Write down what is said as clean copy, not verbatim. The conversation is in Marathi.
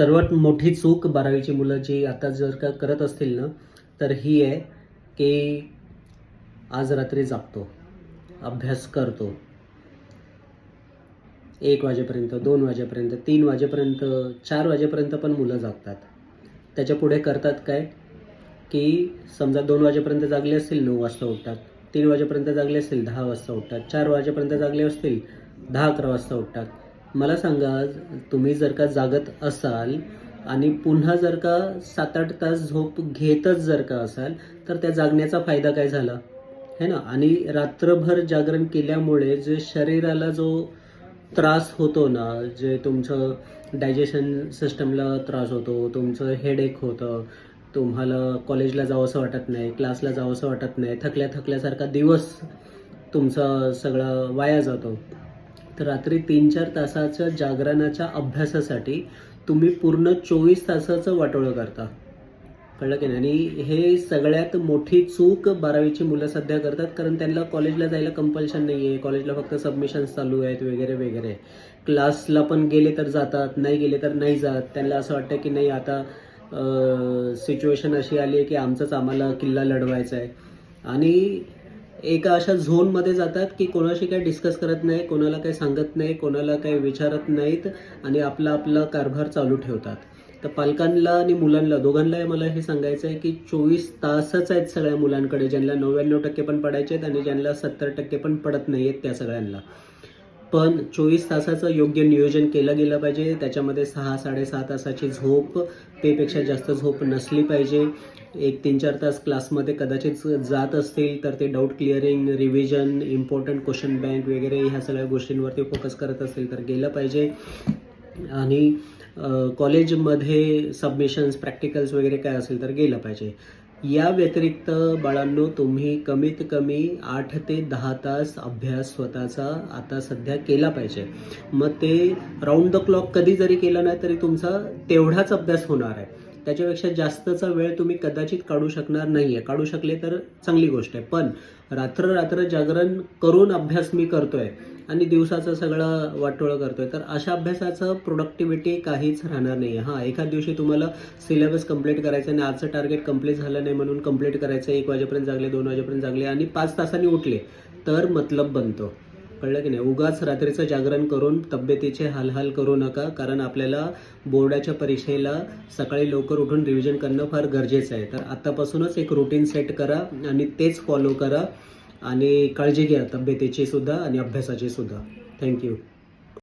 सर्वात मोठी चूक 12वीची मुलं जी आता जर का करत असतील ना, तर ही आहे की आज रात्री जागतो, अभ्यास करतो. 1 वाजेपर्यंत, 2 वाजेपर्यंत, 3 वाजेपर्यंत, 4 वाजेपर्यंत पण मुलं जागतात. त्याच्यापुढे करतात काय, की समजा 2 वाजेपर्यंत जागले असतील 9 वाजता उठतात. 3 वाजेपर्यंत जागले असतील 10 वाजता उठतात. 4 वाजेपर्यंत जागले असतील 10-11 वाजता उठतात. मला सांगा, तुम्ही जर का जागत असाल आणि पुन्हा जर का 7-8 तास झोप घेतच जर का असाल, तर त्या जागण्याचा फायदा काय झाला? है ना? आणि रात्रभर जागरण केल्यामुळे जे शरीराला जो त्रास होतो ना, जे तुमचं डायजेशन सिस्टमला त्रास होतो, तुमचं हेडेक होतं, तुम्हाला कॉलेजला जावंसं वाटत नाही, क्लासला जावंसं वाटत नाही, थकल्यासारखा दिवस तुमचा सगळा वाया जातो. तर रात्री 3-4 तासाच्या जागरणाच्या अभ्यासासाठी तुम्ही पूर्ण 24 तासाचं वाटोळं करता. कळलं की नाही? आणि हे सगळ्यात मोठी चूक 12वीची मुलं सध्या करतात, कारण त्यांना कॉलेजला जायला कंपल्शन नाही आहे. कॉलेजला फक्त सबमिशन्स चालू आहेत वगैरे वगैरे. क्लासला पण गेले तर जातात, नाही गेले तर नाही जात. त्यांना असं वाटतं की नाही, आता सिच्युएशन अशी आली आहे की आम्हाला किल्ला लढवायचा आहे. आणि एका अशा झोनमध्ये जातात की कोणाशी काही डिस्कस करत नाही, कोणाला काही सांगत नाही, कोणाला काही विचारत नाहीत आणि आपला कारभार चालू ठेवतात. तर पालकांना आणि मुलांना दोघांनाही मला हे सांगायचं आहे की 24 तासच आहेत सगळ्या मुलांकडे, ज्यांना 99% पण पडायचे आहेत आणि ज्यांना 70% पण पडत नाही आहेत त्या सगळ्यांना. पण 24 तासाचं योग्य नियोजन केलं गेलं पाहिजे. त्याच्यामध्ये 6-6.5 तासाची झोप, पेपेक्षा जास्त झोप नसली पाहिजे. 3-4 तास क्लासमध्ये कदाचित जात असतील तर ते doubt clearing, revision, important question bank वगैरे ह्या सगळ्या गोष्टींवरती फोकस करत असतील तर गेलं पाहिजे. आणि कॉलेजमध्ये सबमिशन्स, प्रॅक्टिकल्स वगैरे काय असेल तर गेलं पाहिजे. या व्यतिरिक्त बाळांनो, तुम्ही कमीत कमी 8 ते 10 तास अभ्यास स्वतःचा आता सध्या केला पाहिजे. मग ते राऊंड द क्लॉक कधी जरी केला नाही तरी तुमचा तेवढाच अभ्यास होणार आहे. त्याच्यापेक्षा जास्तचा वेळ तुम्ही कदाचित काढू शकणार नाही आहे. काढू शकले तर चांगली गोष्ट आहे. पण रात्र जागरण करून अभ्यास मी करतोय आणि दिवसाचं सगळं वाटोळं करतोय, तर अशा अभ्यासाचं प्रोडक्टिव्हिटी काहीच राहणार नाही आहे. हां, एखाद दिवशी तुम्हाला सिलेबस कंप्लीट करायचं आणि आजचं टार्गेट कंप्लीट झालं नाही म्हणून कंप्लीट करायचं, 1 वाजेपर्यंत जागले, 2 वाजेपर्यंत जागले आणि 5 तासांनी उठले, तर मतलब बनतो. कळलं की नाही? उगाच रात्रीचं जागरण करून तब्येतीचे हालहाल करू नका, कारण आपल्याला बोर्डाच्या परीक्षेला सकाळी लवकर उठून रिव्हिजन करणं फार गरजेचं आहे. तर आत्तापासूनच एक रुटीन सेट करा आणि तेच फॉलो करा आणि काळजी घ्या तब्येतीची सुद्धा आणि अभ्यासाची सुद्धा. थँक्यू.